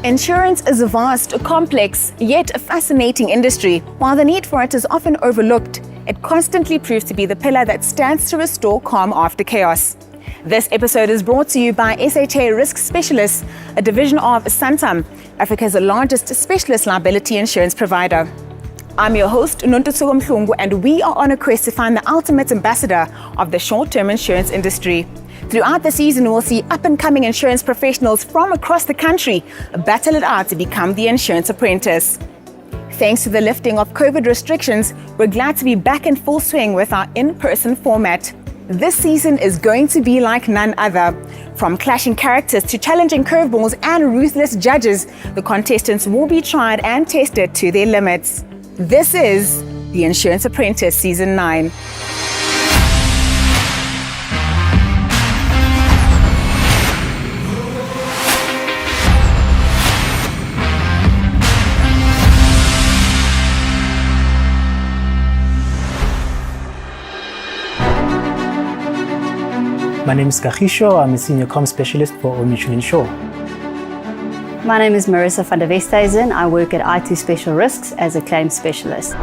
Insurance is a vast, complex, yet a fascinating industry. While the need for it is often overlooked, it constantly proves to be the pillar that stands to restore calm after chaos. This episode is brought to you by SHA Risk Specialists, a division of Santam, Africa's largest specialist liability insurance provider. I'm your host, Nontusugo Mhlungu, and we are on a quest to find the ultimate ambassador of the short-term insurance industry. Throughout the season, we'll see up-and-coming insurance professionals from across the country battle it out to become the insurance apprentice. Thanks to the lifting of COVID restrictions, we're glad to be back in full swing with our in-person format. This season is going to be like none other. From clashing characters to challenging curveballs and ruthless judges, the contestants will be tried and tested to their limits. This is The Insurance Apprentice Season 9. My name is Kagisho. I'm a senior comm specialist for Old Mutual Insure. My name is Marissa van der Westhuizen. I work at I2 Special Risks as a claims specialist.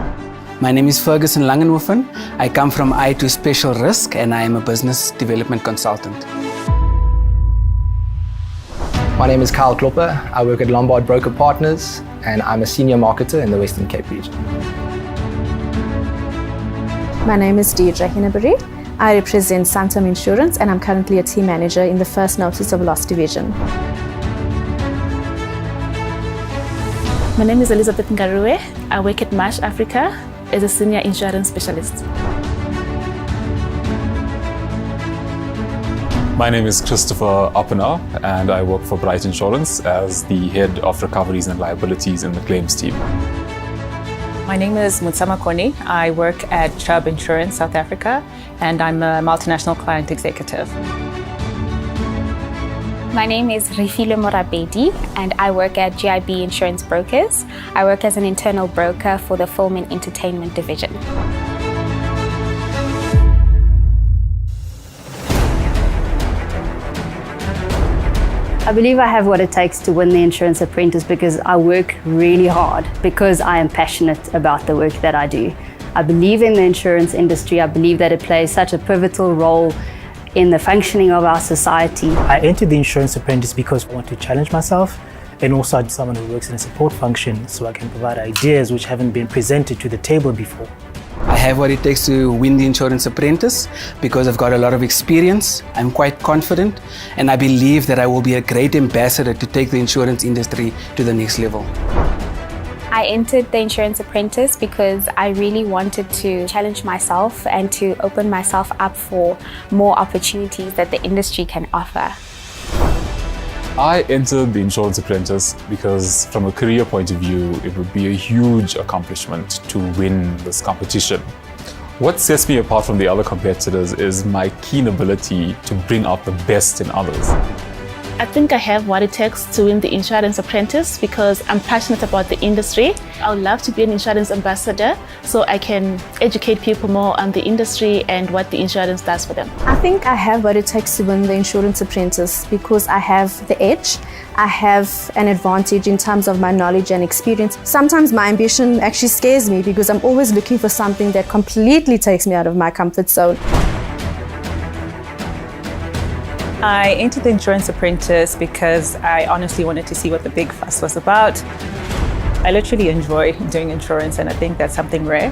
My name is Ferguson Langenhoven. I come from I2 Special Risk and I am a business development consultant. My name is Kyle Klopper. I work at Lombard Broker Partners and I'm a senior marketer in the Western Cape region. My name is Deidre Hinnebury. I represent Santam Insurance and I'm currently a team manager in the First Notice of Loss Division. My name is Elizabeth Ngarue. I work at MASH Africa as a senior insurance specialist. My name is Christopher Oppener and I work for Bright Insurance as the head of recoveries and liabilities in the claims team. My name is Mutsama Koni. I work at Chubb Insurance South Africa and I'm a multinational client executive. My name is Refilo Morabedi and I work at GIB Insurance Brokers. I work as an internal broker for the Film and Entertainment Division. I believe I have what it takes to win the Insurance Apprentice because I work really hard, because I am passionate about the work that I do. I believe in the insurance industry. I believe that it plays such a pivotal role in the functioning of our society. I entered the Insurance Apprentice because I want to challenge myself, and also I'm someone who works in a support function so I can provide ideas which haven't been presented to the table before. I have what it takes to win the Insurance Apprentice because I've got a lot of experience. I'm quite confident and I believe that I will be a great ambassador to take the insurance industry to the next level. I entered the Insurance Apprentice because I really wanted to challenge myself and to open myself up for more opportunities that the industry can offer. I entered the Insurance Apprentice because from a career point of view, it would be a huge accomplishment to win this competition. What sets me apart from the other competitors is my keen ability to bring out the best in others. I think I have what it takes to win the Insurance Apprentice because I'm passionate about the industry. I would love to be an insurance ambassador so I can educate people more on the industry and what the insurance does for them. I think I have what it takes to win the Insurance Apprentice because I have the edge. I have an advantage in terms of my knowledge and experience. Sometimes my ambition actually scares me because I'm always looking for something that completely takes me out of my comfort zone. I entered the Insurance Apprentice because I honestly wanted to see what the big fuss was about. I literally enjoy doing insurance and I think that's something rare.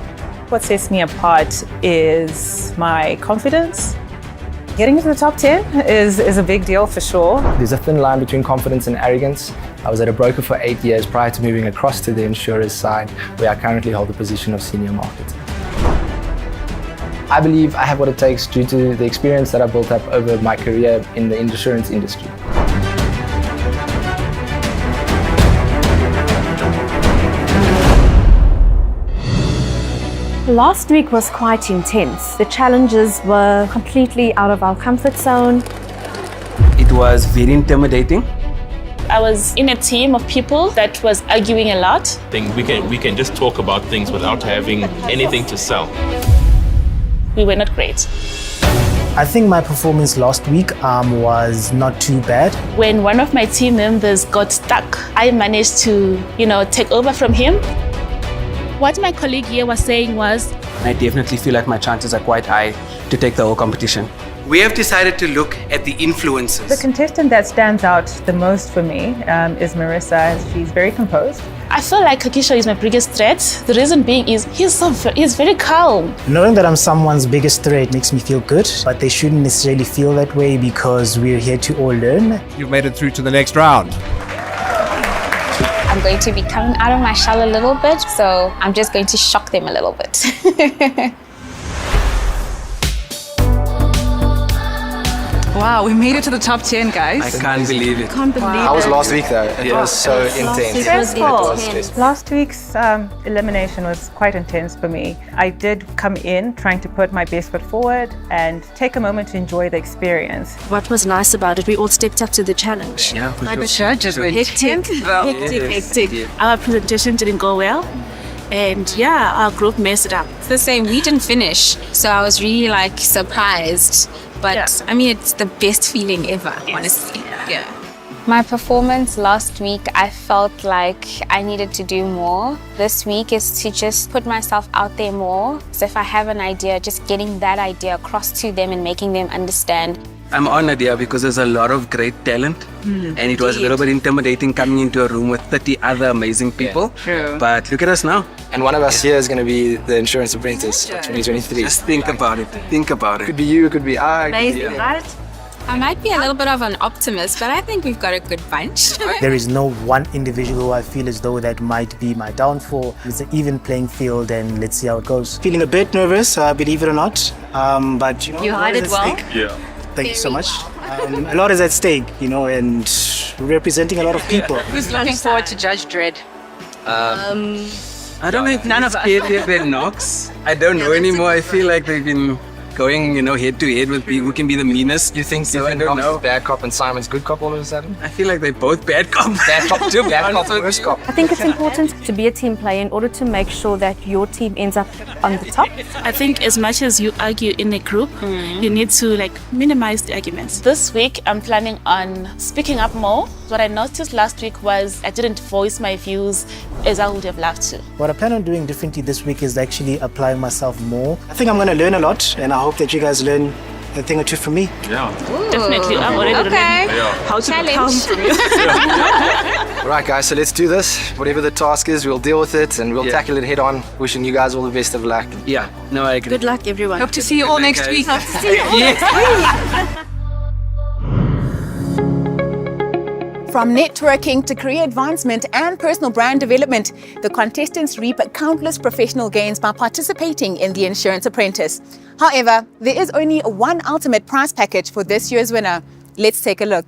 What sets me apart is my confidence. Getting into the top 10 is a big deal for sure. There's a thin line between confidence and arrogance. I was at a broker for 8 years prior to moving across to the insurer's side, where I currently hold the position of senior marketer. I believe I have what it takes due to the experience that I built up over my career in the insurance industry. Last week was quite intense. The challenges were completely out of our comfort zone. It was very intimidating. I was in a team of people that was arguing a lot. I think we can just talk about things without having anything to sell. We were not great. I think my performance last week was not too bad. When one of my team members got stuck, I managed to, take over from him. What my colleague here was saying was, I definitely feel like my chances are quite high to take the whole competition. We have decided to look at the influences. The contestant that stands out the most for me is Marissa. She's very composed. I feel like Kakisho is my biggest threat. The reason being is he's very calm. Knowing that I'm someone's biggest threat makes me feel good, but they shouldn't necessarily feel that way because we're here to all learn. You've made it through to the next round. I'm going to be coming out of my shell a little bit, so I'm just going to shock them a little bit. Wow, we made it to the top 10, guys. I can't believe it. How was last week though? It was so intense. Stressful. Last week's elimination was quite intense for me. I did come in trying to put my best foot forward and take a moment to enjoy the experience. What was nice about it, we all stepped up to the challenge. Yeah, for The sure. judges were hectic. Hectic. Our presentation didn't go well. And our group messed it up. It's the same. We didn't finish, so I was really surprised. But I mean, it's the best feeling ever, honestly. Yeah. My performance last week, I felt like I needed to do more. This week is to just put myself out there more. So if I have an idea, just getting that idea across to them and making them understand. I'm honored here because there's a lot of great talent, and it was a little bit intimidating coming into a room with 30 other amazing people. True. But look at us now. And one of us here is going to be the Insurance Apprentice of 2023. Just think about it. Think about It it. could be you, it could be I. Amazing, right? I might be a little bit of an optimist, but I think we've got a good bunch. There is no one individual who I feel as though that might be my downfall. It's an even playing field, and let's see how it goes. Feeling a bit nervous, believe it or not, but You hide it well. Yeah. Thank you so much. A lot is at stake, and representing a lot of people. Who's looking forward to Judge Dredd? I don't know if none of their knocks. I don't know anymore. I feel like they've been going, head to head with people who can be the meanest. You think So I don't know. bad cop and Simon's good cop all of a sudden? I feel like they're both bad cops. Bad cop too, bad cop, worst cop. I think it's important to be a team player in order to make sure that your team ends up on the top. I think as much as you argue in a group, you need to minimize the arguments. This week, I'm planning on speaking up more. What I noticed last week was I didn't voice my views as I would have loved to. What I plan on doing differently this week is actually applying myself more. I think I'm going to learn a lot, and I hope that you guys learn a thing or two from me. Yeah. Definitely, I'm already learning how to be calm from you. All right, guys, so let's do this. Whatever the task is, we'll deal with it and we'll tackle it head on. Wishing you guys all the best of luck. Yeah, no, I agree. Good luck, everyone. Hope to see you all next week. From networking to career advancement and personal brand development, the contestants reap countless professional gains by participating in the Insurance Apprentice. However, there is only one ultimate prize package for this year's winner. Let's take a look.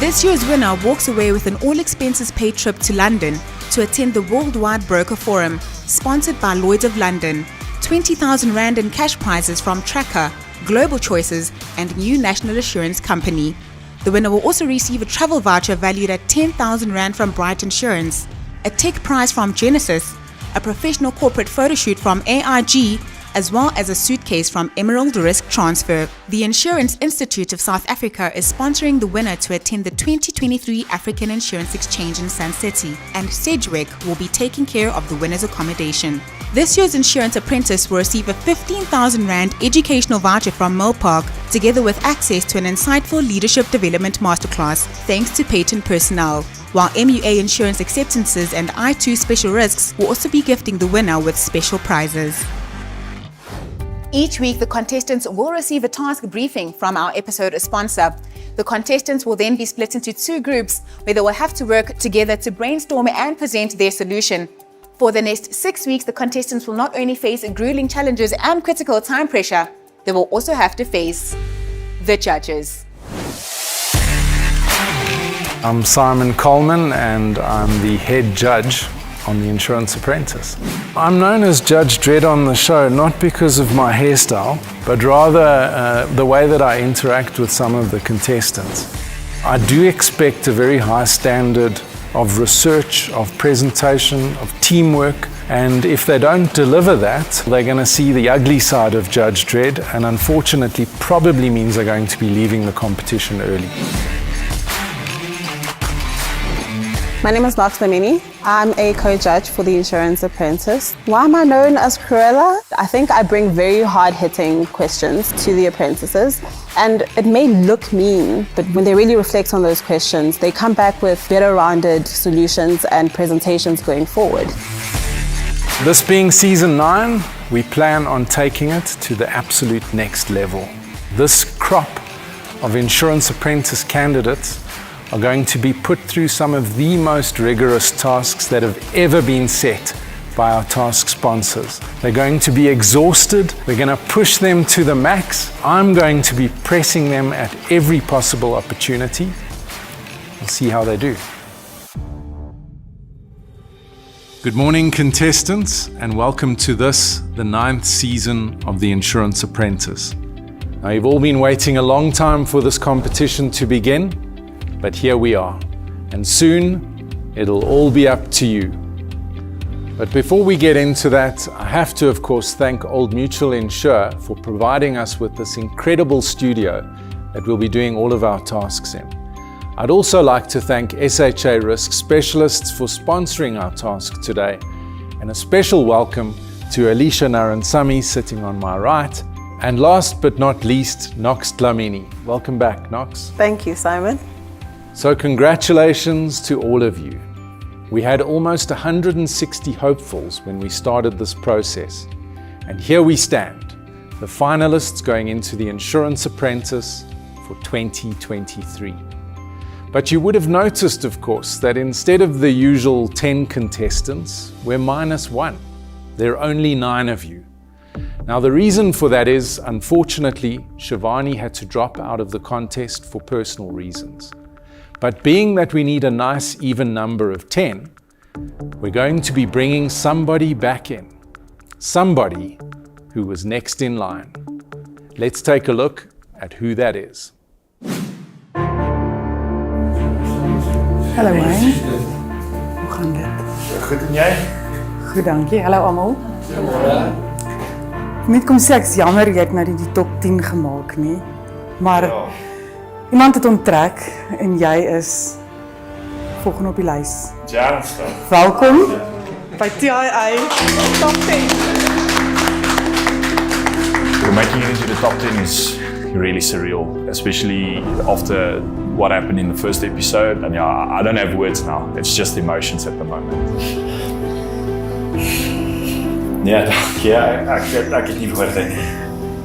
This year's winner walks away with an all-expenses-paid trip to London to attend the Worldwide Broker Forum, sponsored by Lloyd's of London. 20,000 Rand in cash prizes from Tracker, Global Choices, and New National Assurance Company. The winner will also receive a travel voucher valued at 10,000 Rand from Bright Insurance, a tech prize from Genesis, a professional corporate photoshoot from AIG, as well as a suitcase from Emerald Risk Transfer. The Insurance Institute of South Africa is sponsoring the winner to attend the 2023 African Insurance Exchange in Sun City, and Sedgwick will be taking care of the winner's accommodation. This year's Insurance Apprentice will receive a 15,000 Rand educational voucher from Mopark, together with access to an insightful leadership development masterclass, thanks to Patent Personnel, while MUA Insurance Acceptances and I2 Special Risks will also be gifting the winner with special prizes. Each week, the contestants will receive a task briefing from our episode sponsor. The contestants will then be split into two groups where they will have to work together to brainstorm and present their solution. For the next 6 weeks, the contestants will not only face grueling challenges and critical time pressure, they will also have to face the judges. I'm Simon Coleman and I'm the head judge on the Insurance Apprentice. I'm known as Judge Dredd on the show not because of my hairstyle, but rather the way that I interact with some of the contestants. I do expect a very high standard of research, of presentation, of teamwork, And if they don't deliver that, they're going to see the ugly side of Judge Dredd, and unfortunately probably means they're going to be leaving the competition early. My name is Nox Lamini. I'm a co-judge for the Insurance Apprentice. Why am I known as Cruella? I think I bring very hard-hitting questions to the apprentices, and it may look mean, but when they really reflect on those questions, they come back with better rounded solutions and presentations going forward. This being season 9, we plan on taking it to the absolute next level. This crop of Insurance Apprentice candidates are going to be put through some of the most rigorous tasks that have ever been set by our task sponsors. They're going to be exhausted. We're going to push them to the max. I'm going to be pressing them at every possible opportunity. We'll see how they do. Good morning, contestants, and welcome to this, the 9th season of the Insurance Apprentice. Now, you've all been waiting a long time for this competition to begin, but here we are, and soon it'll all be up to you. But before we get into that, I have to, of course, thank Old Mutual Insure for providing us with this incredible studio that we'll be doing all of our tasks in. I'd also like to thank SHA Risk Specialists for sponsoring our task today, and a special welcome to Alicia Naransami sitting on my right, and last but not least, Nox Dlamini. Welcome back, Nox. Thank you, Simon. So congratulations to all of you. We had almost 160 hopefuls when we started this process. And here we stand, the finalists going into the Insurance Apprentice for 2023. But you would have noticed, of course, that instead of the usual 10 contestants, we're -1. There are only 9 of you. Now the reason for that is, unfortunately, Shivani had to drop out of the contest for personal reasons. But being that we need a nice even number of 10, we're going to be bringing somebody back in. Somebody who was next in line. Let's take a look at who that is. Hallo Wayne. Hoe gaan dit? Goed en jy? Goed, dankie. Hallo almal. Net kom sê ek's jammer jy het nou die top 10 gemaak nie. Maar iemand het onttrek en jy is volgende op die lys. Jansta. Welkom by TIA Top 10. Making it into the top 10 is really surreal, especially after what happened in the first episode. And yeah, I don't have words now. It's just emotions at the moment. Ek het nie gehoord nie.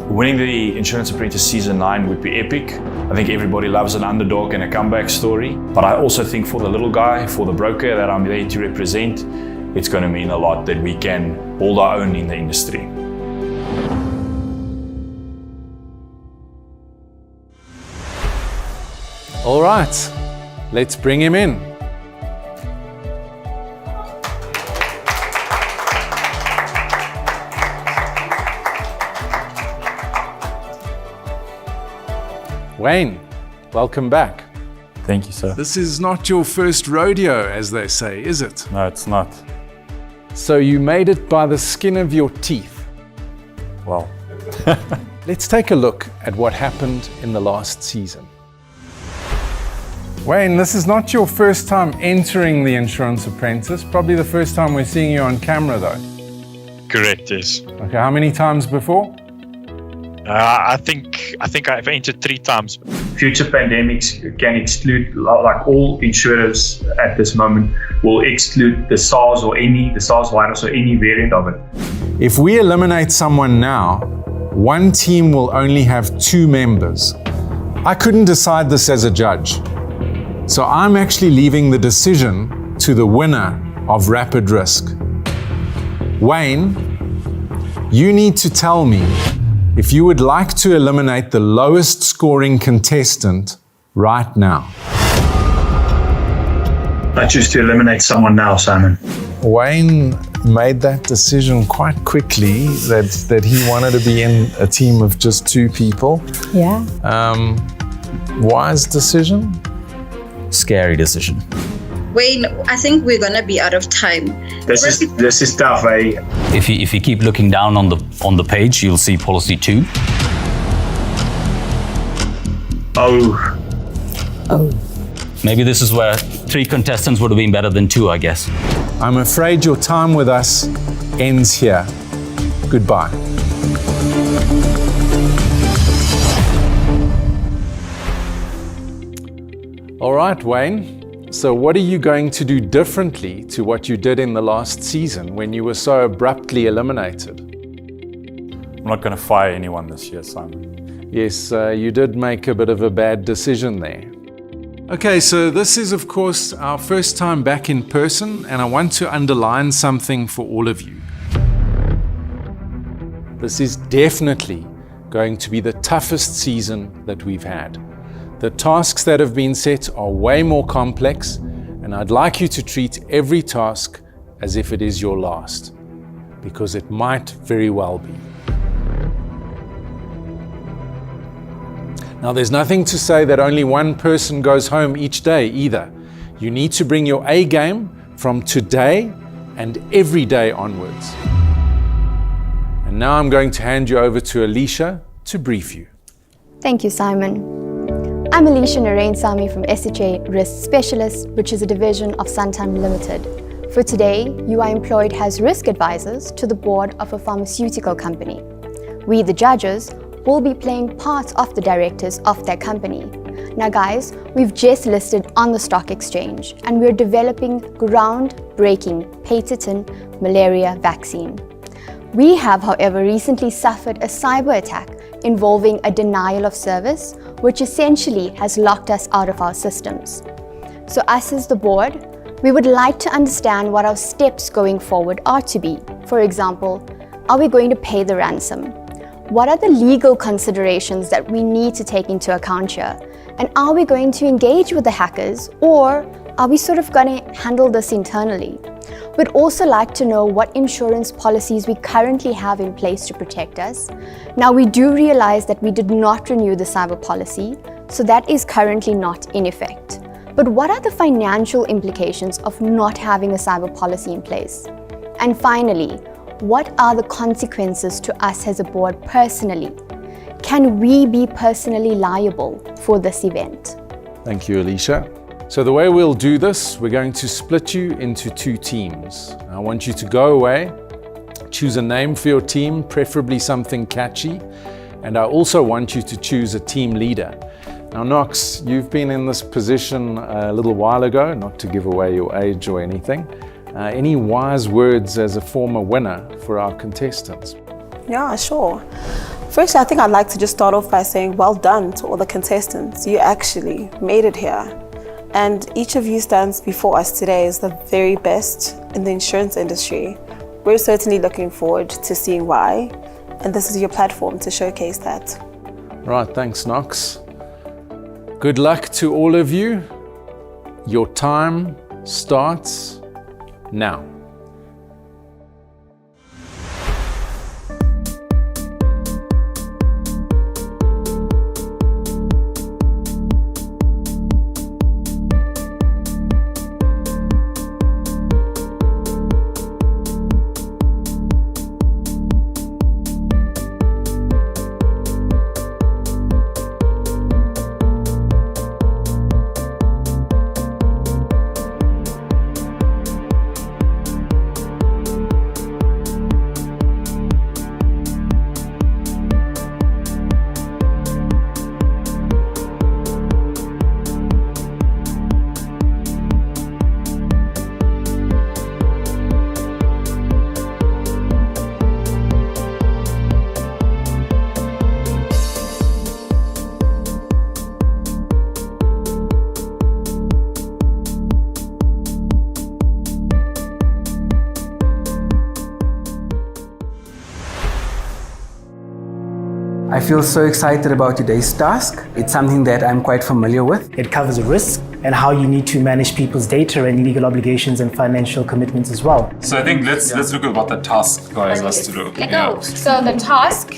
Winning the Insurance Apprentice Season 9 would be epic. I think everybody loves an underdog and a comeback story. But I also think for the little guy, for the broker that I'm there to represent, it's going to mean a lot that we can hold our own in the industry. All right, let's bring him in. Wayne, welcome back. Thank you, sir. This is not your first rodeo, as they say, is it? No, it's not. So you made it by the skin of your teeth. Well. Let's take a look at what happened in the last season. Wayne, this is not your first time entering the Insurance Apprentice. Probably the first time we're seeing you on camera, though. Correct, yes. Okay, how many times before? I think I've entered 3 times. Future pandemics can exclude, like all insurers at this moment, will exclude the SARS virus or any variant of it. If we eliminate someone now, one team will only have 2 members. I couldn't decide this as a judge. So I'm actually leaving the decision to the winner of Rapid Risk. Wayne, you need to tell me if you would like to eliminate the lowest scoring contestant right now. I choose to eliminate someone now, Simon. Wayne made that decision quite quickly, that he wanted to be in a team of just 2 people. Yeah. Wise decision? Scary decision. Wayne, I think we're gonna be out of time. This is tough, eh? If you keep looking down on the page, you'll see policy 2. Oh. Maybe this is where 3 contestants would have been better than 2, I guess. I'm afraid your time with us ends here. Goodbye. All right, Wayne. So what are you going to do differently to what you did in the last season when you were so abruptly eliminated? I'm not going to fire anyone this year, Simon. Yes, you did make a bit of a bad decision there. Okay, so this is of course our first time back in person, and I want to underline something for all of you. This is definitely going to be the toughest season that we've had. The tasks that have been set are way more complex, and I'd like you to treat every task as if it is your last, because it might very well be. Now, there's nothing to say that only one person goes home each day either. You need to bring your A game from today and every day onwards. And now I'm going to hand you over to Alicia to brief you. Thank you, Simon. I'm Alicia Narain-Sami from SHA Risk Specialist, which is a division of Suntime Limited. For today, you are employed as risk advisors to the board of a pharmaceutical company. We, the judges, will be playing parts of the directors of their company. Now guys, we've just listed on the stock exchange and we're developing groundbreaking patented malaria vaccine. We have, however, recently suffered a cyber attack involving a denial of service, which essentially has locked us out of our systems. So us as the board, we would like to understand what our steps going forward are to be. For example, are we going to pay the ransom? What are the legal considerations that we need to take into account here? And are we going to engage with the hackers, or are we sort of going to handle this internally? We'd also like to know what insurance policies we currently have in place to protect us. Now, we do realize that we did not renew the cyber policy, so that is currently not in effect. But what are the financial implications of not having a cyber policy in place? And finally, what are the consequences to us as a board personally? Can we be personally liable for this event? Thank you, Alicia. So the way we'll do this, we're going to split you into 2 teams. I want you to go away, choose a name for your team, preferably something catchy, and I also want you to choose a team leader. Now, Knox, you've been in this position a little while ago, not to give away your age or anything. Any wise words as a former winner for our contestants? Yeah, sure. Firstly, I think I'd like to just start off by saying well done to all the contestants. You actually made it here. And each of you stands before us today as the very best in the insurance industry. We're certainly looking forward to seeing why, and this is your platform to showcase that. Right, thanks, Knox. Good luck to all of you. Your time starts now. I feel so excited about today's task. It's something that I'm quite familiar with. It covers risk and how you need to manage people's data and legal obligations and financial commitments as well. So I think let's look at what the task requires us to do. So the task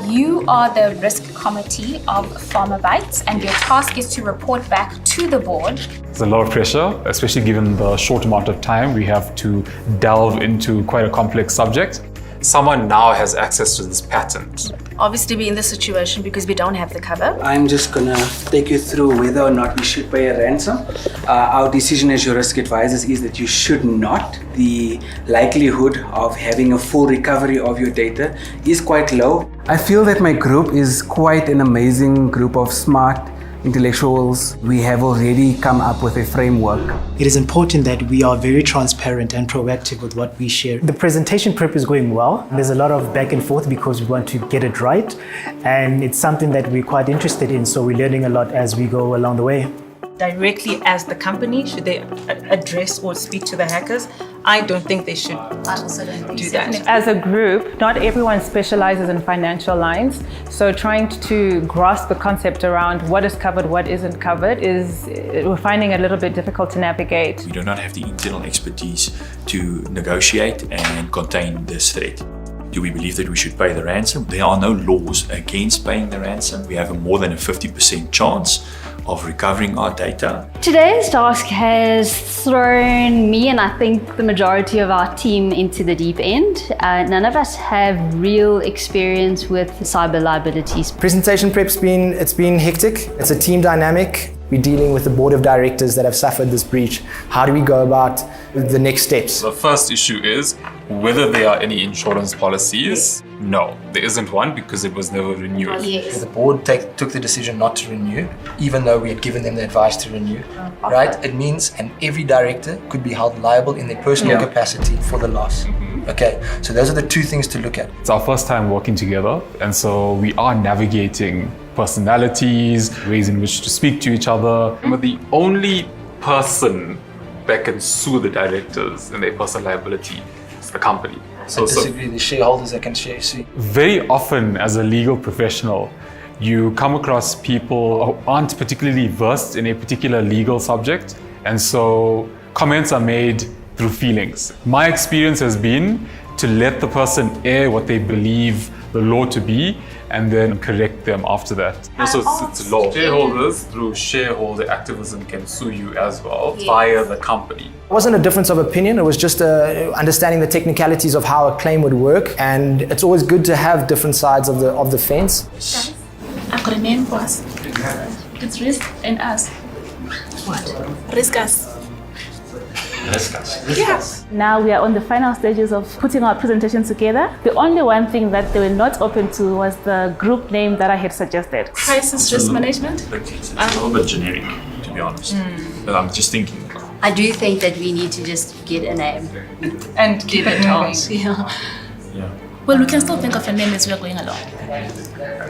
You are the risk committee of Farmer Bites, and your task is to report back to the board. There's a lot of pressure, especially given the short amount of time we have to delve into quite a complex subject. Someone now has access to this patent. Obviously, we're in this situation because we don't have the cover. I'm just gonna take you through whether or not we should pay a ransom. Our decision as your risk advisors is that you should not. The likelihood of having a full recovery of your data is quite low. I feel that my group is quite an amazing group of smart intellectuals. We have already come up with a framework. It is important that we are very transparent and proactive with what we share. The presentation prep is going well. There's a lot of back and forth because we want to get it right, and it's something that we're quite interested in, so we're learning a lot as we go along the way. Directly as the company, should they address or speak to the hackers? I don't think they should do that. As a group, not everyone specializes in financial lines, so trying to grasp the concept around what is covered, what isn't covered, we're finding it a little bit difficult to navigate. We do not have the internal expertise to negotiate and contain this threat. Do we believe that we should pay the ransom? There are no laws against paying the ransom. We have a more than a 50% chance of recovering our data. Today's task has thrown me and I think the majority of our team into the deep end. None of us have real experience with cyber liabilities. Presentation prep's been hectic. It's a team dynamic. We're dealing with the board of directors that have suffered this breach. How do we go about the next steps? The first issue is whether there are any insurance policies. No, there isn't one because it was never renewed. Yes. The board took the decision not to renew, even though we had given them the advice to renew. Right? It means, and every director could be held liable in their personal capacity for the loss. Okay, so those are the two things to look at. It's our first time working together, and so we are navigating personalities, ways in which to speak to each other. But the only person that can sue the directors and their personal liability is the company. I disagree, the shareholders that can sue. Very often as a legal professional, you come across people who aren't particularly versed in a particular legal subject, and so comments are made through feelings. My experience has been to let the person air what they believe the law to be and then correct them after that. Also, it's law. Shareholders through shareholder activism can sue you as well via the company. It wasn't a difference of opinion, it was just understanding the technicalities of how a claim would work, and it's always good to have different sides of the fence. I've got a name for us. It's Risk and Us. What? Risk Us. Yes. Now we are on the final stages of putting our presentation together. The only one thing that they were not open to was the group name that I had suggested. Crisis Risk Management. It's a little bit generic, to be honest. But I'm just thinking. I do think that we need to just get a name and keep it moving. Yeah. Well, we can still think of a name as we're going along.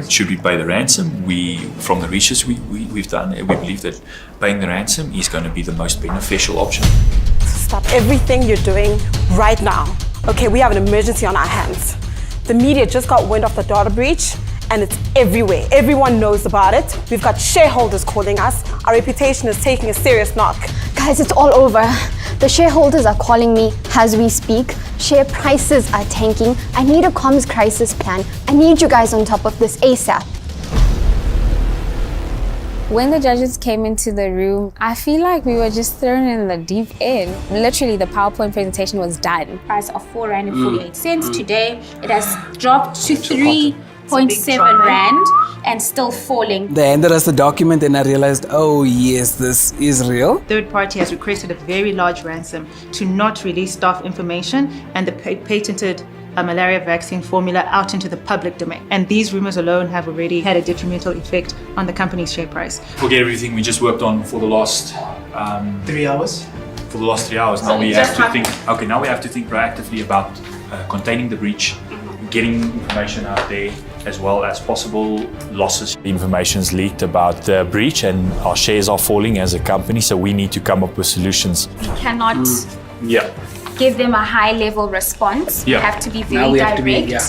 Should we pay the ransom? From the research we've done, we believe that paying the ransom is going to be the most beneficial option. Stop everything you're doing right now. Okay, we have an emergency on our hands. The media just got wind of the data breach and it's everywhere. Everyone knows about it. We've got shareholders calling us. Our reputation is taking a serious knock. Guys, it's all over. The shareholders are calling me as we speak. Share prices are tanking. I need a comms crisis plan. I need you guys on top of this ASAP. When the judges came into the room, I feel like we were just thrown in the deep end. Literally, the PowerPoint presentation was done. Price of R4.48. Today, it has dropped to 3.7 Rand and still falling. They handed us the document and I realized, oh yes, this is real. Third party has requested a very large ransom to not release staff information and the patented malaria vaccine formula out into the public domain. And these rumors alone have already had a detrimental effect on the company's share price. Forget everything we just worked on for the last 3 hours. For the last 3 hours. Now we have to think. Okay, now we have to think proactively about containing the breach, getting information out there, as well as possible losses. The information's leaked about the breach, and our shares are falling as a company. So we need to come up with solutions. We cannot. Give them a high-level response. Yeah. We have to be very direct.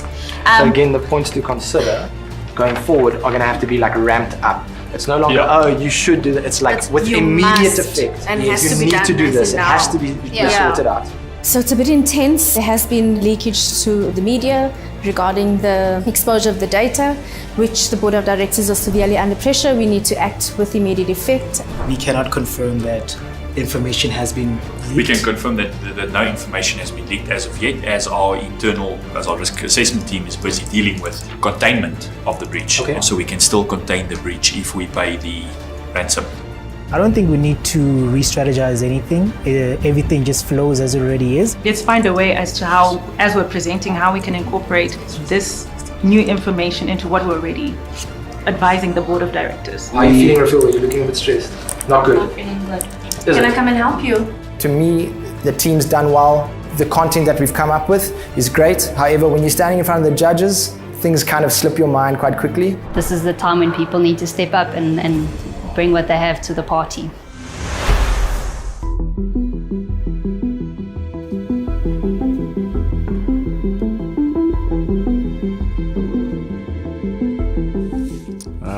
So again, the points to consider going forward are going to have to be like ramped up. It's no longer, oh, you should do that. It's like with immediate effect. And it has you to be need done to do this. now. It has to be sorted out. So it's a bit intense. There has been leakage to the media regarding the exposure of the data, which the board of directors are severely under pressure. We need to act with immediate effect. We cannot confirm that information has been leaked. We can confirm that no information has been leaked as of yet, as our risk assessment team is busy dealing with containment of the breach. Okay. So we can still contain the breach if we pay the ransom. I don't think we need to re-strategize anything. Everything just flows as it already is. Let's find a way as to how, as we're presenting, how we can incorporate this new information into what we're already advising the board of directors. How are you feeling, Rafil? You're looking a bit stressed. Not good. Not feeling good. Is Can it? I come and help you? To me, the team's done well. The content that we've come up with is great. However, when you're standing in front of the judges, things kind of slip your mind quite quickly. This is the time when people need to step up and bring what they have to the party.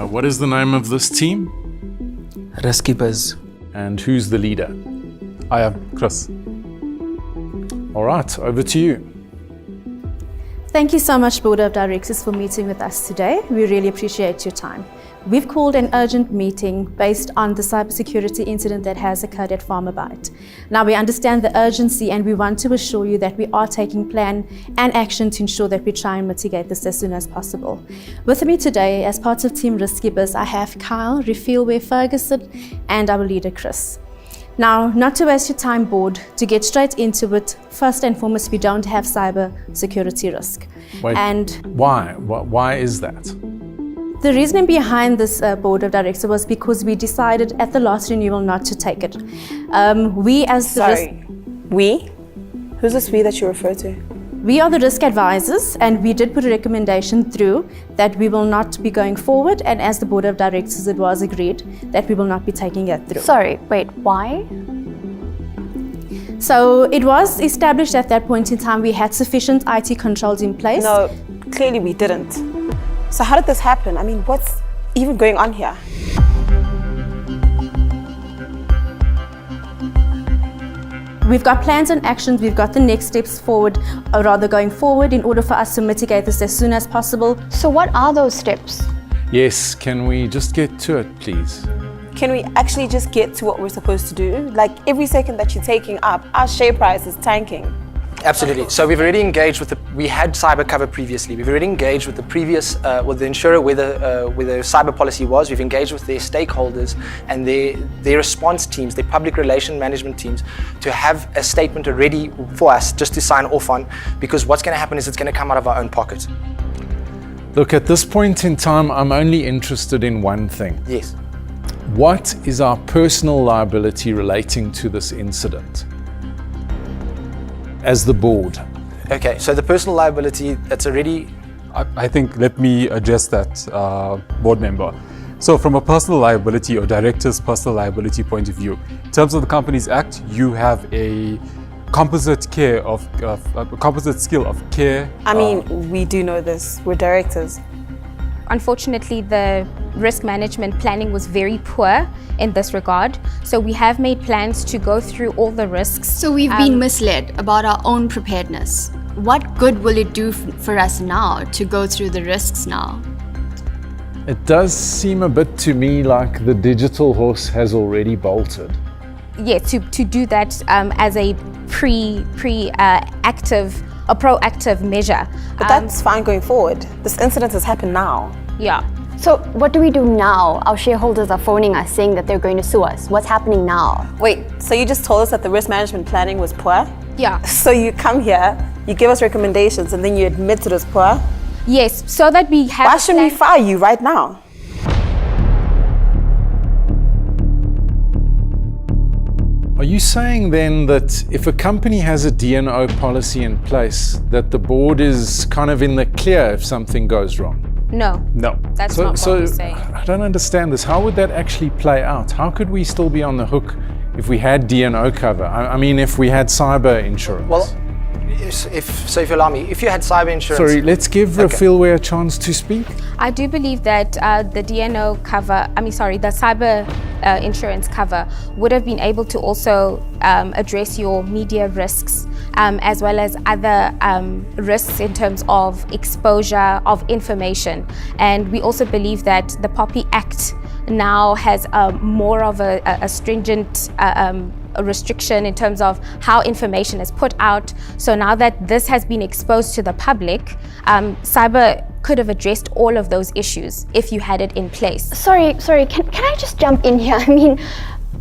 What is the name of this team? Risk Keepers. And who's the leader? I am Chris. All right, over to you. Thank you so much, Board of Directors, for meeting with us today. We really appreciate your time. We've called an urgent meeting based on the cybersecurity incident that has occurred at Farmerbite. Now, we understand the urgency and we want to assure you that we are taking plan and action to ensure that we try and mitigate this as soon as possible. With me today, as part of Team Risk Keepers, I have Kyle, Refilwe Ferguson, and our leader, Chris. Now, not to waste your time, board, to get straight into it, first and foremost, we don't have cyber security risk. Wait, and why? Why is that? The reasoning behind this board of directors was because we decided at the last renewal not to take it. We as the We? Who's this we that you refer to? We are the risk advisors, and we did put a recommendation through that we will not be going forward, and as the board of directors, it was agreed that we will not be taking it through. Sorry, wait, why? So it was established at that point in time we had sufficient IT controls in place. No, clearly we didn't. So how did this happen? I mean, what's even going on here? We've got plans and actions, we've got the next steps forward, or rather going forward, in order for us to mitigate this as soon as possible. So what are those steps? Yes, can we just get to it, please? Can we actually just get to what we're supposed to do? Like, every second that you're taking up, our share price is tanking. Absolutely. So we've already engaged with we had cyber cover previously. We've already engaged with the previous, with the insurer where the cyber policy was. We've engaged with their stakeholders and their response teams, their public relation management teams, to have a statement ready for us just to sign off on, because what's going to happen is it's going to come out of our own pocket. Look, at this point in time, I'm only interested in one thing. Yes. What is our personal liability relating to this incident? As the board. Okay, so the personal liability, that's already... I think, let me address that, board member. So from a personal liability or director's personal liability point of view, in terms of the Companies Act, you have a composite care a composite skill of care. I mean, we do know this. We're directors. Unfortunately, the risk management planning was very poor in this regard. So we have made plans to go through all the risks. So we've been misled about our own preparedness. What good will it do for us now to go through the risks now? It does seem a bit to me like the digital horse has already bolted. Yeah, to do that as a proactive measure. But that's fine going forward. This incident has happened now. Yeah. So what do we do now? Our shareholders are phoning us saying that they're going to sue us. What's happening now? Wait, so you just told us that the risk management planning was poor? Yeah. So you come here, you give us recommendations, and then you admit it was poor? Yes, so that we have... Why shouldn't we fire you right now? Are you saying then that if a company has a D&O policy in place, that the board is kind of in the clear if something goes wrong? No. No. That's not what we say. I don't understand this. How would that actually play out? How could we still be on the hook if we had D&O cover? I mean, if we had cyber insurance? Well, If you allow me, if you had cyber insurance... Sorry, let's give Rafilwe a chance to speak. I do believe that the DNO cover, the cyber insurance cover would have been able to also address your media risks as well as other risks in terms of exposure of information. And we also believe that the POPI Act now has more of a stringent a restriction in terms of how information is put out. So now that this has been exposed to the public, cyber could have addressed all of those issues if you had it in place. Sorry, can I just jump in here? I mean,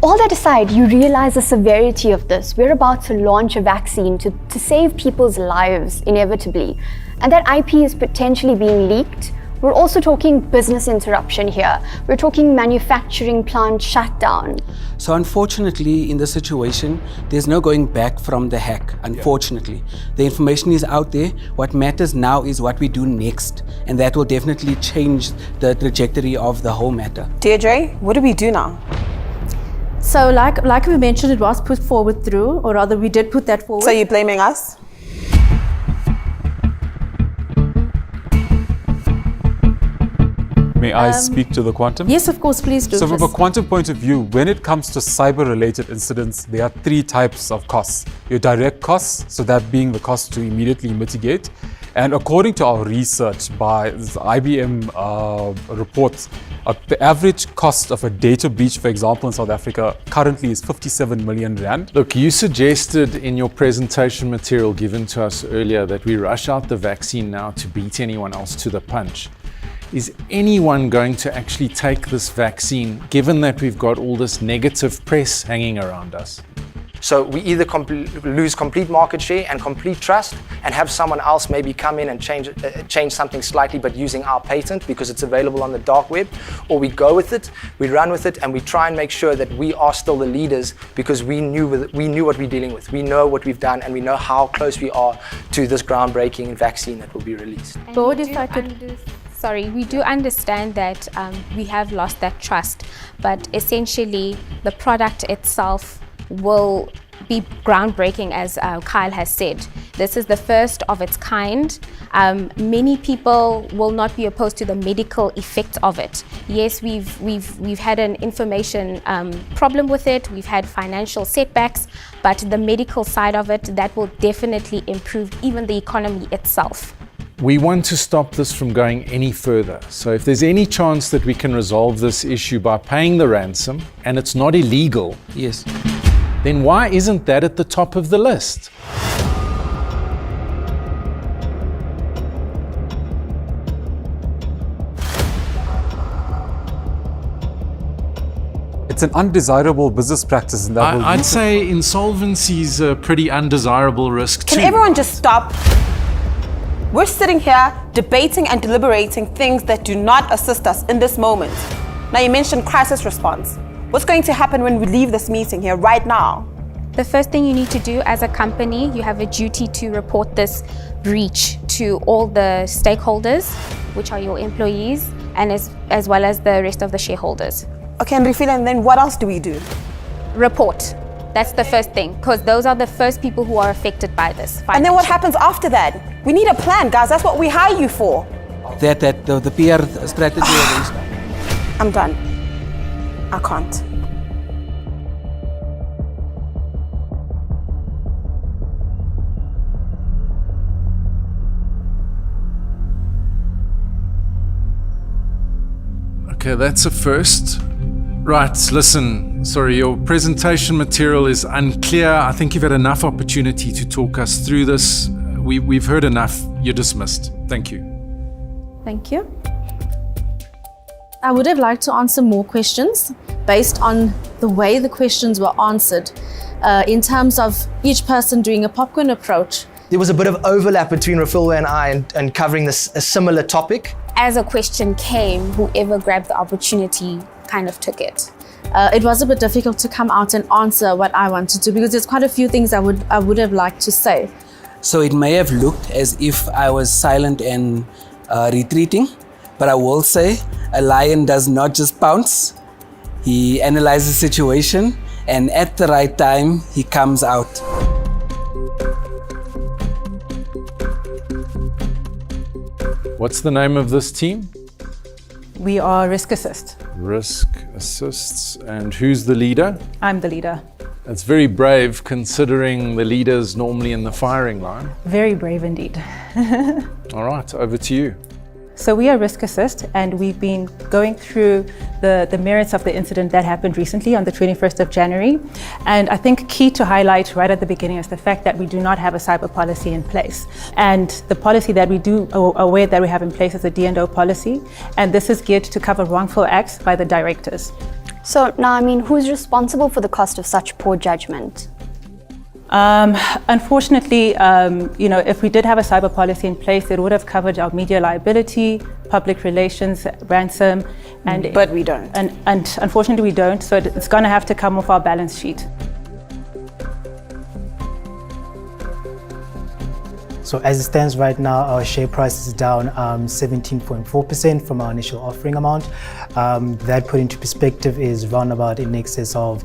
all that aside, you realize the severity of this. We're about to launch a vaccine to save people's lives, inevitably. And that IP is potentially being leaked. We're also talking business interruption here. We're talking manufacturing plant shutdown. So unfortunately, in this situation, there's no going back from the hack, unfortunately. The information is out there. What matters now is what we do next. And that will definitely change the trajectory of the whole matter. Deirdre, what do we do now? So like we mentioned, it was put forward through, or rather we did put that forward. So you're blaming us? May I speak to the quantum? Yes, of course, please do. So from a quantum point of view, when it comes to cyber-related incidents, there are three types of costs. Your direct costs, so that being the cost to immediately mitigate. And according to our research by this IBM reports, the average cost of a data breach, for example, in South Africa, currently is 57 million rand. Look, you suggested in your presentation material given to us earlier that we rush out the vaccine now to beat anyone else to the punch. Is anyone going to actually take this vaccine, given that we've got all this negative press hanging around us? So we either lose complete market share and complete trust and have someone else maybe come in and change something slightly but using our patent because it's available on the dark web, or we go with it, we run with it, and we try and make sure that we are still the leaders because we knew what we're dealing with. We know what we've done and we know how close we are to this groundbreaking vaccine that will be released. But if I could... Sorry, we do understand that we have lost that trust, but essentially the product itself will be groundbreaking, as Kyle has said. This is the first of its kind. Many people will not be opposed to the medical effects of it. Yes, we've had an information problem with it. We've had financial setbacks, but the medical side of it, that will definitely improve even the economy itself. We want to stop this from going any further. So if there's any chance that we can resolve this issue by paying the ransom, and it's not illegal, yes, then why isn't that at the top of the list? It's an undesirable business practice. And that I'd say insolvency is a pretty undesirable risk too. Can everyone just stop? We're sitting here debating and deliberating things that do not assist us in this moment. Now you mentioned crisis response. What's going to happen when we leave this meeting here right now? The first thing you need to do as a company, you have a duty to report this breach to all the stakeholders, which are your employees, and as well as the rest of the shareholders. Okay, and Rafila, and then what else do we do? Report. That's the first thing, because those are the first people who are affected by this. And then what happens after that? We need a plan, guys. That's what we hire you for. The PR strategy. I'm done. I can't. Okay, that's a first. Right, listen, sorry, your presentation material is unclear. I think you've had enough opportunity to talk us through this. We've heard enough. You're dismissed. Thank you. Thank you. I would have liked to answer more questions based on the way the questions were answered in terms of each person doing a popcorn approach. There was a bit of overlap between Rafilwe and I and covering a similar topic. As a question came, whoever grabbed the opportunity kind of took it. It was a bit difficult to come out and answer what I wanted to because there's quite a few things I would have liked to say. So it may have looked as if I was silent and retreating, but I will say a lion does not just pounce. He analyzes the situation and at the right time, he comes out. What's the name of this team? We are Risk Assist. Risk Assists. And who's the leader? I'm the leader. That's very brave considering the leader's normally in the firing line. Very brave indeed. All right, over to you. So we are Risk Assist, and we've been going through the merits of the incident that happened recently on the 21st of January. And I think key to highlight right at the beginning is the fact that we do not have a cyber policy in place. And the policy that we do aware that we have in place is a D&O policy, and this is geared to cover wrongful acts by the directors. So now, I mean, who's responsible for the cost of such poor judgment? Unfortunately, if we did have a cyber policy in place, it would have covered our media liability, public relations, ransom, and but we don't. And unfortunately, we don't. So it's going to have to come off our balance sheet. So as it stands right now, our share price is down 17.4% from our initial offering amount. That put into perspective is roundabout in excess of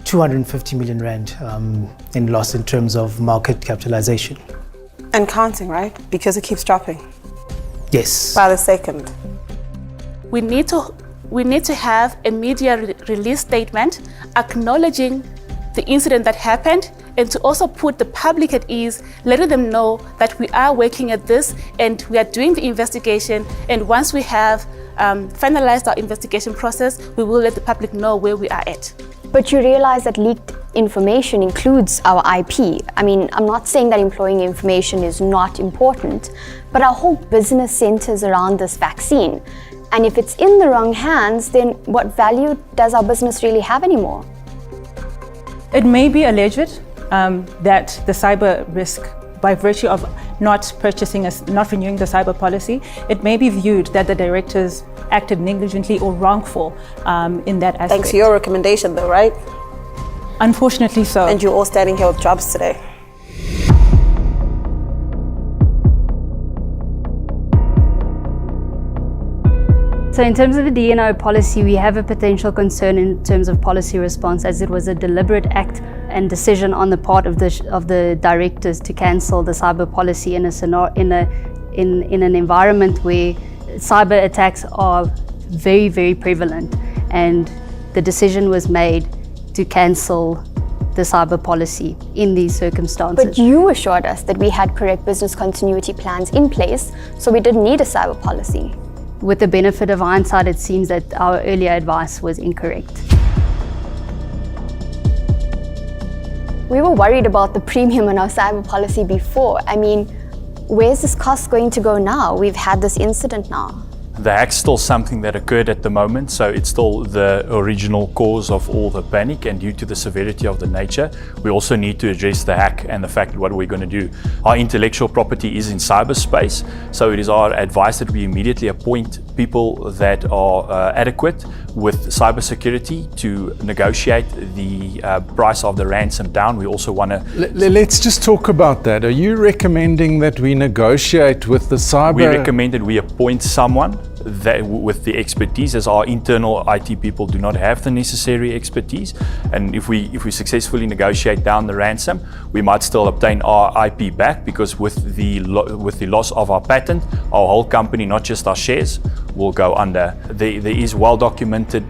250 million rand in loss in terms of market capitalization. And counting, right? Because it keeps dropping. Yes. By the second. We need to have a media release statement acknowledging the incident that happened, and to also put the public at ease, letting them know that we are working at this and we are doing the investigation, and once we have finalized our investigation process, we will let the public know where we are at. But you realize that leaked information includes our IP. I mean, I'm not saying that employing information is not important, but our whole business centers around this vaccine. And if it's in the wrong hands, then what value does our business really have anymore? It may be alleged that the cyber risk, by virtue of not renewing the cyber policy, it may be viewed that the directors acted negligently or wrongful in that aspect. Thanks to your recommendation though, right? Unfortunately so. And you're all standing here with jobs today. So in terms of the D&O policy, we have a potential concern in terms of policy response, as it was a deliberate act and decision on the part of the directors to cancel the cyber policy in an environment where cyber attacks are very, very prevalent, and the decision was made to cancel the cyber policy in these circumstances. But you assured us that we had correct business continuity plans in place, so we didn't need a cyber policy. With the benefit of hindsight, it seems that our earlier advice was incorrect. We were worried about the premium on our cyber policy before. I mean, where's this cost going to go now? We've had this incident now. The hack's still something that occurred at the moment, so it's still the original cause of all the panic, and due to the severity of the nature, we also need to address the hack and the fact what we're going to do. Our intellectual property is in cyberspace, so it is our advice that we immediately appoint people that are adequate with cybersecurity to negotiate the price of the ransom down. We also want to... Let's just talk about that. Are you recommending that we negotiate with the cyber... We recommend that we appoint someone that with the expertise, as our internal IT people do not have the necessary expertise, and if we successfully negotiate down the ransom, we might still obtain our IP back, because with the loss of our patent, our whole company, not just our shares, will go under. There is well documented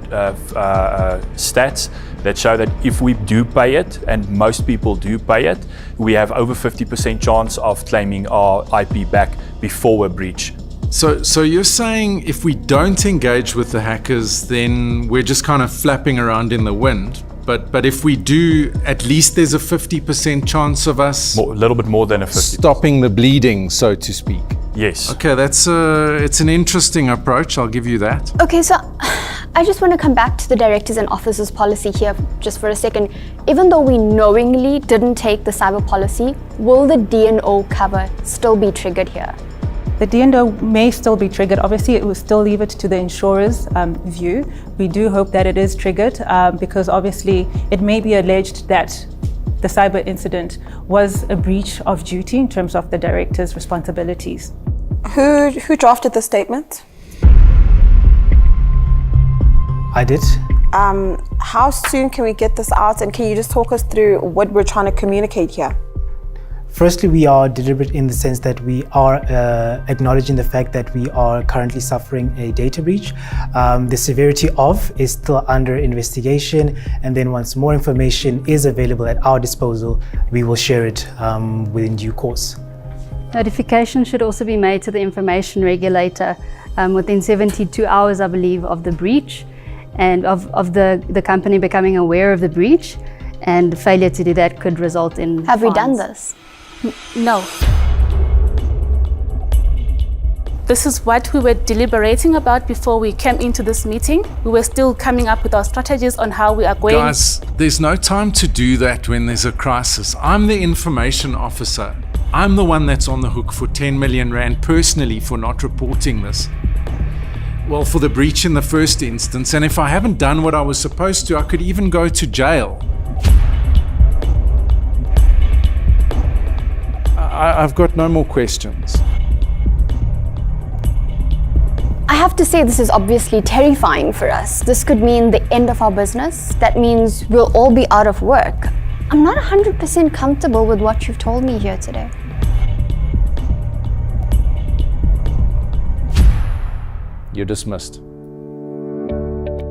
stats that show that if we do pay it, and most people do pay it, we have over 50% chance of claiming our IP back before a breach. So you're saying if we don't engage with the hackers, then we're just kind of flapping around in the wind. But if we do, at least there's a 50% chance of us... A little bit more than a 50%. Stopping the bleeding, so to speak. Yes. Okay, it's an interesting approach, I'll give you that. Okay, so I just want to come back to the directors and officers policy here just for a second. Even though we knowingly didn't take the cyber policy, will the D&O cover still be triggered here? The D&O may still be triggered. Obviously, it will still leave it to the insurer's view. We do hope that it is triggered because obviously it may be alleged that the cyber incident was a breach of duty in terms of the director's responsibilities. Who drafted the statement? I did. How soon can we get this out, and can you just talk us through what we're trying to communicate here? Firstly, we are deliberate in the sense that we are acknowledging the fact that we are currently suffering a data breach. The severity of is still under investigation, and then once more information is available at our disposal, we will share it within due course. Notification should also be made to the information regulator within 72 hours, I believe, of the breach and of the company becoming aware of the breach, and failure to do that could result in Have we fines. done this? No. This is what we were deliberating about before we came into this meeting. We were still coming up with our strategies on how we are going. Guys, there's no time to do that when there's a crisis. I'm the information officer. I'm the one that's on the hook for 10 million rand personally for not reporting this. Well, for the breach in the first instance, and if I haven't done what I was supposed to, I could even go to jail. I've got no more questions. I have to say, this is obviously terrifying for us. This could mean the end of our business. That means we'll all be out of work. I'm not 100% comfortable with what you've told me here today. You're dismissed.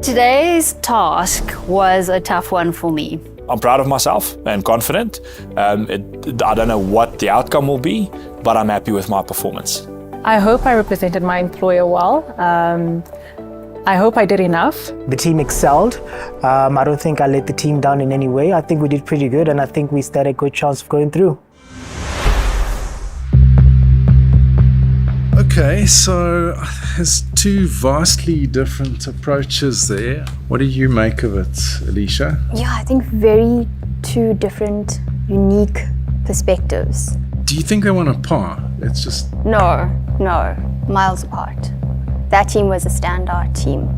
Today's task was a tough one for me. I'm proud of myself and confident. I don't know what the outcome will be, but I'm happy with my performance. I hope I represented my employer well. I hope I did enough. The team excelled. I don't think I let the team down in any way. I think we did pretty good, and I think we stood a good chance of going through. Okay, so there's two vastly different approaches there. What do you make of it, Alicia? Yeah, I think very two different, unique perspectives. Do you think they want a par? It's just... No, miles apart. That team was a standout team.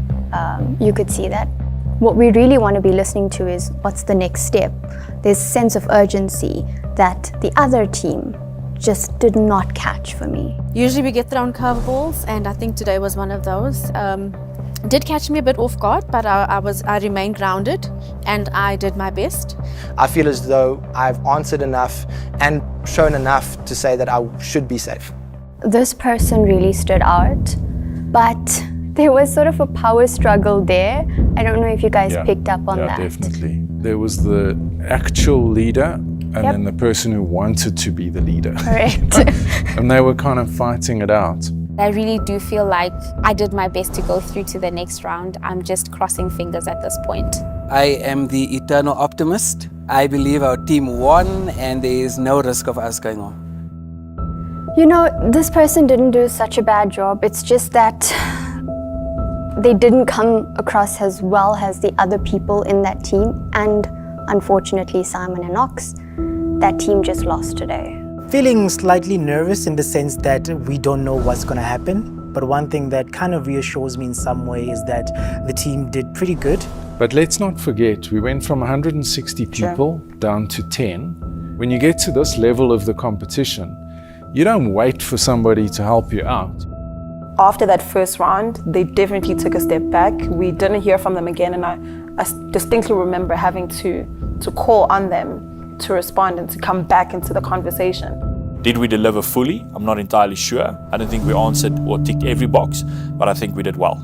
You could see that. What we really want to be listening to is what's the next step. There's a sense of urgency that the other team just did not catch for me. Usually we get thrown curveballs, and I think today was one of those. Did catch me a bit off guard, but I remained grounded and I did my best. I feel as though I've answered enough and shown enough to say that I should be safe. This person really stood out, but there was sort of a power struggle there. I don't know if you guys picked up on that. Yeah, definitely. There was the actual leader and then the person who wanted to be the leader. Correct. And they were kind of fighting it out. I really do feel like I did my best to go through to the next round. I'm just crossing fingers at this point. I am the eternal optimist. I believe our team won and there is no risk of us going on. You know, this person didn't do such a bad job. It's just that they didn't come across as well as the other people in that team. And unfortunately, Simon and Knox, that team just lost today. Feeling slightly nervous in the sense that we don't know what's going to happen. But one thing that kind of reassures me in some way is that the team did pretty good. But let's not forget, we went from 160 people down to 10. When you get to this level of the competition, you don't wait for somebody to help you out. After that first round, they definitely took a step back. We didn't hear from them again, and I distinctly remember having to call on them to respond and to come back into the conversation. Did we deliver fully? I'm not entirely sure. I don't think we answered or ticked every box, but I think we did well.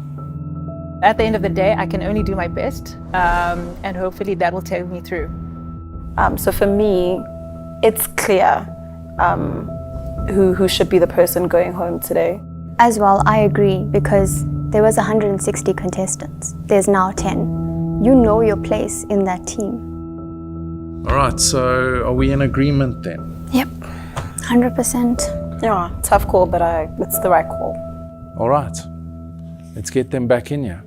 At the end of the day, I can only do my best, and hopefully that will take me through. So for me, it's clear who should be the person going home today. As well, I agree, because there was 160 contestants. There's now 10. You know your place in that team. All right, so are we in agreement then? Yep, 100%. Yeah, tough call, but it's the right call. All right, let's get them back in here.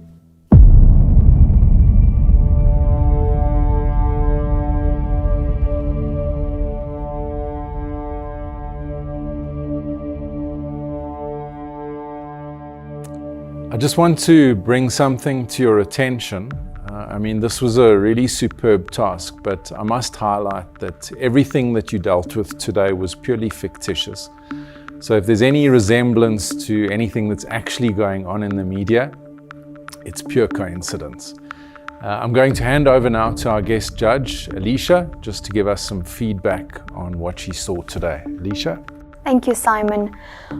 I just want to bring something to your attention. I mean, this was a really superb task, but I must highlight that everything that you dealt with today was purely fictitious. So if there's any resemblance to anything that's actually going on in the media, it's pure coincidence. I'm going to hand over now to our guest judge, Alicia, just to give us some feedback on what she saw today. Alicia? Thank you, Simon.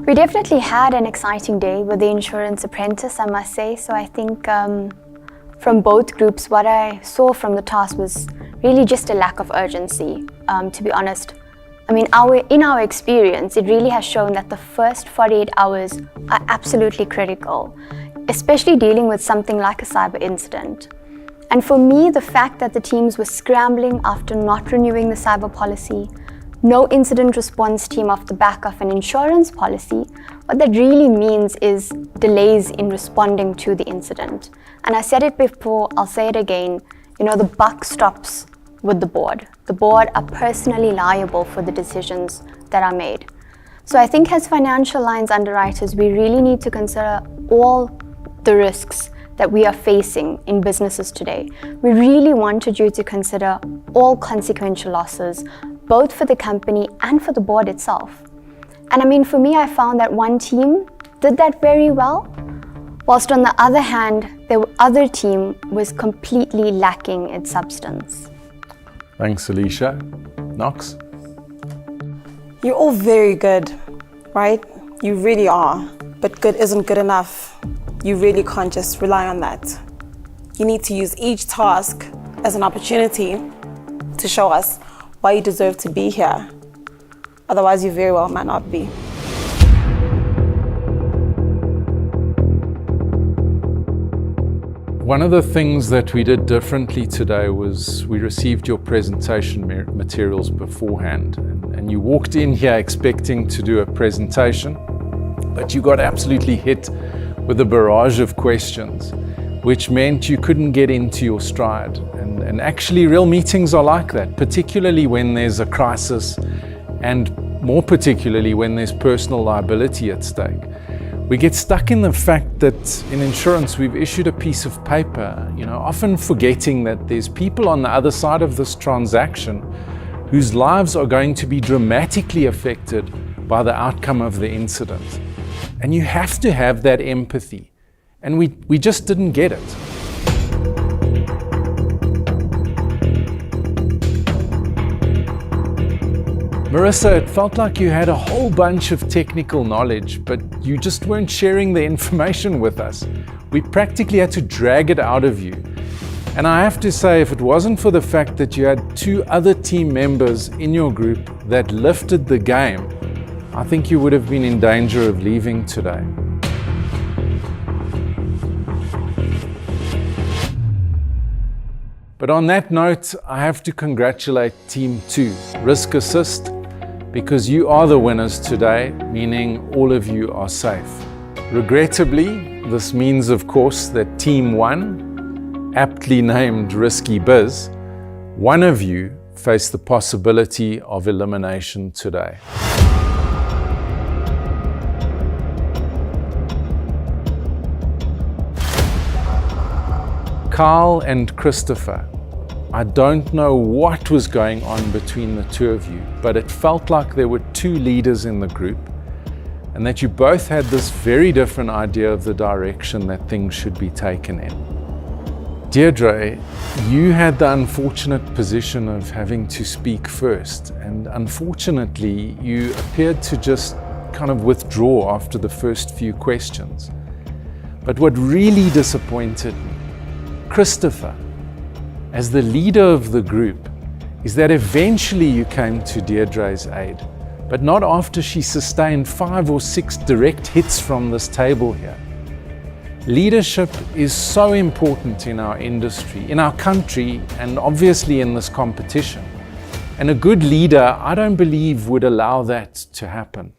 We definitely had an exciting day with the Insurance Apprentice, I must say. So I think from both groups, what I saw from the task was really just a lack of urgency, to be honest. I mean, in our experience, it really has shown that the first 48 hours are absolutely critical, especially dealing with something like a cyber incident. And for me, the fact that the teams were scrambling after not renewing the cyber policy, no incident response team off the back of an insurance policy, what that really means is delays in responding to the incident. And I said it before, I'll say it again, the buck stops with the board. The board are personally liable for the decisions that are made. So I think as financial lines underwriters, we really need to consider all the risks that we are facing in businesses today. We really wanted you to consider all consequential losses, both for the company and for the board itself. And I mean, for me, I found that one team did that very well, whilst on the other hand, the other team was completely lacking its substance. Thanks, Alicia. Knox? You're all very good, right? You really are. But good isn't good enough. You really can't just rely on that. You need to use each task as an opportunity to show us why you deserve to be here. Otherwise, you very well might not be. One of the things that we did differently today was we received your presentation materials beforehand. And you walked in here expecting to do a presentation, but you got absolutely hit with a barrage of questions, which meant you couldn't get into your stride. And actually, real meetings are like that, particularly when there's a crisis, and more particularly when there's personal liability at stake. We get stuck in the fact that in insurance, we've issued a piece of paper, often forgetting that there's people on the other side of this transaction whose lives are going to be dramatically affected by the outcome of the incident. And you have to have that empathy. And we just didn't get it. Marissa, it felt like you had a whole bunch of technical knowledge, but you just weren't sharing the information with us. We practically had to drag it out of you. And I have to say, if it wasn't for the fact that you had 2 other team members in your group that lifted the game, I think you would have been in danger of leaving today. But on that note, I have to congratulate Team 2, Risk Assist, because you are the winners today, meaning all of you are safe. Regrettably, this means, of course, that Team 1, aptly named Risky Biz, one of you face the possibility of elimination today. Carl and Christopher, I don't know what was going on between the 2 of you, but it felt like there were 2 leaders in the group and that you both had this very different idea of the direction that things should be taken in. Deirdre, you had the unfortunate position of having to speak first, and unfortunately, you appeared to just kind of withdraw after the first few questions. But what really disappointed me, Christopher, as the leader of the group, is that eventually you came to Deirdre's aid, but not after she sustained 5 or 6 direct hits from this table here. Leadership is so important in our industry, in our country, and obviously in this competition. And a good leader, I don't believe, would allow that to happen.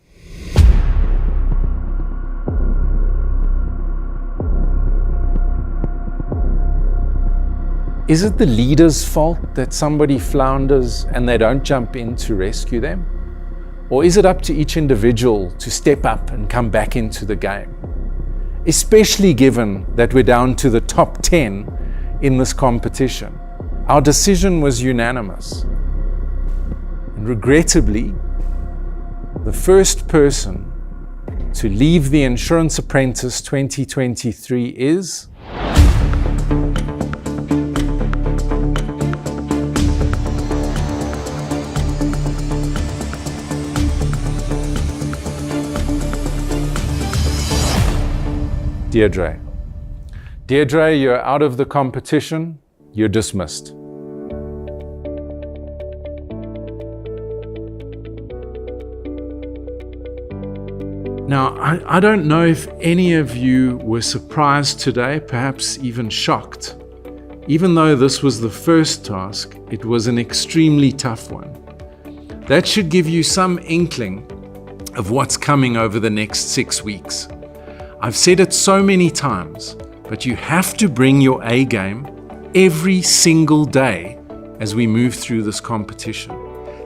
Is it the leader's fault that somebody flounders and they don't jump in to rescue them? Or is it up to each individual to step up and come back into the game? Especially given that we're down to the top 10 in this competition. Our decision was unanimous. And regrettably, the first person to leave the Insurance Apprentice 2023 is Deirdre. Deirdre, you're out of the competition. You're dismissed. Now, I don't know if any of you were surprised today, perhaps even shocked. Even though this was the first task, it was an extremely tough one. That should give you some inkling of what's coming over the next 6 weeks. I've said it so many times, but you have to bring your A game every single day as we move through this competition.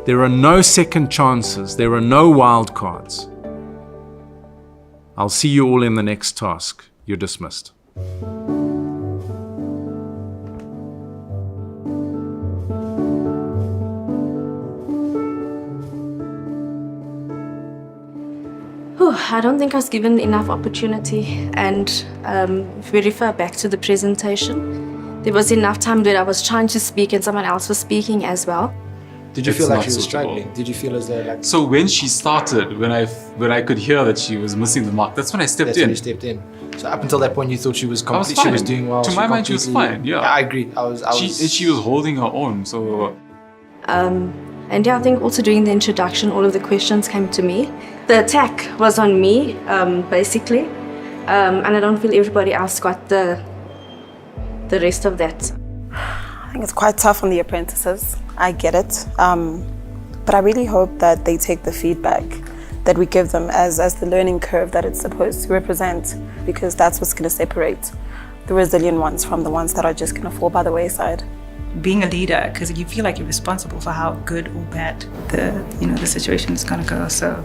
There are no second chances, there are no wild cards. I'll see you all in the next task. You're dismissed. I don't think I was given enough opportunity, and if we refer back to the presentation, there was enough time that I was trying to speak and someone else was speaking as well. Did you feel like she was struggling? Did you feel as though like... So when she started, when I could hear that she was missing the mark, that's when I stepped in. That's when you stepped in. So up until that point, you thought she was complete. She was doing well. To my mind, she was fine. Yeah, I agree. She was holding her own. So. And yeah, I think also during the introduction, all of the questions came to me. The attack was on me, basically, and I don't feel everybody else got the rest of that. I think it's quite tough on the apprentices. I get it, but I really hope that they take the feedback that we give them as the learning curve that it's supposed to represent, because that's what's going to separate the resilient ones from the ones that are just going to fall by the wayside. Being a leader, because you feel like you're responsible for how good or bad the situation is going to go. So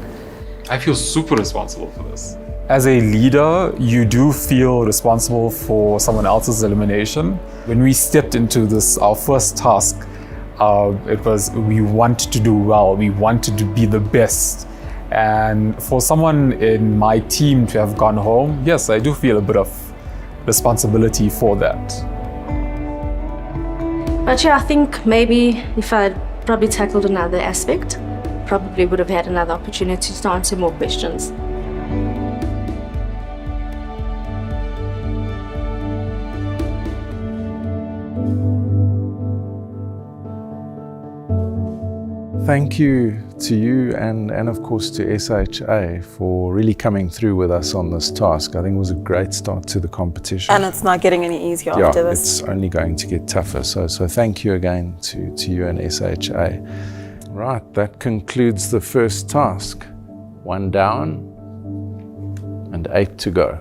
I feel super responsible for this. As a leader, you do feel responsible for someone else's elimination. When we stepped into this, our first task, it was we want to do well, we wanted to be the best. And for someone in my team to have gone home, yes, I do feel a bit of responsibility for that. But yeah, I think maybe if I'd probably tackled another aspect, probably would have had another opportunity to answer more questions. Thank you to you and of course to SHA for really coming through with us on this task. I think it was a great start to the competition. And it's not getting any easier after this. It's only going to get tougher. So thank you again to you and SHA. Right, that concludes the first task. 1 down and 8 to go.